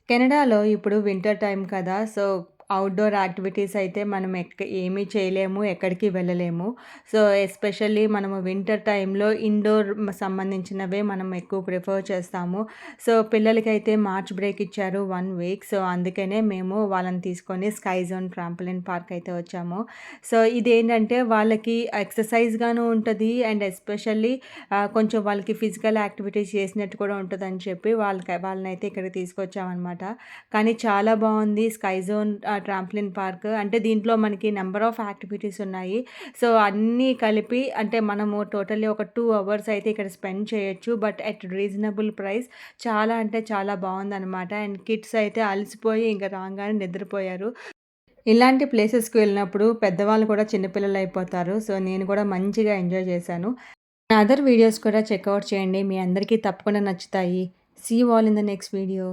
కెనడాలో ఇప్పుడు winter time కదా! సో, ఔట్‌డోర్ యాక్టివిటీస్ అయితే మనం ఏమీ చేయలేము. ఎక్కడికి వెళ్ళలేము. సో, ఎస్పెషల్లీ మనము వింటర్ టైమ్‌లో ఇండోర్ సంబంధించినవే మనం ఎక్కువ ప్రిఫర్ చేస్తాము. సో, పిల్లలకైతే మార్చ్ బ్రేక్ ఇచ్చారు 1 వీక్. సో, అందుకనే మేము వాళ్ళని తీసుకొని స్కై జోన్ ట్రాంపోలిన్ పార్క్ అయితే వచ్చాము. సో, ఇదేంటంటే వాళ్ళకి ఎక్సర్‌సైజ్‌గాను ఉంటది. అండ్ ఎస్పెషల్లీ కొంచెం వాళ్ళకి ఫిజికల్ యాక్టివిటీస్ చేసినట్టు కూడా ఉంటదని చెప్పి వాళ్ళనైతే ఇక్కడికి తీసుకొచ్చామనమాట. కానీ చాలా బావుంది స్కై జోన్ ట్రాంపోలిన్ పార్క్. అంటే దీంట్లో మనకి నంబర్ ఆఫ్ యాక్టివిటీస్ ఉన్నాయి. సో, అన్నీ కలిపి అంటే మనము టోటల్లీ ఒక 2 అవర్స్ అయితే ఇక్కడ స్పెండ్ చేయొచ్చు. But at reasonable price. చాలా అంటే చాలా బావుందనమాట. అండ్ కిడ్స్ అయితే అలసిపోయి ఇంక రాంగానే నిద్రపోయారు. ఇలాంటి ప్లేసెస్‌కి వెళ్ళినప్పుడు పెద్దవాళ్ళు కూడా చిన్న పిల్లలయిపోతారు. సో, నేను కూడా మంచిగా ఎంజాయ్ చేశాను. నా అదర్ వీడియోస్ కూడా చెక్ ఔట్ చేయండి. మీ అందరికీ తప్పకుండా నచ్చుతాయి. See you all in the next video.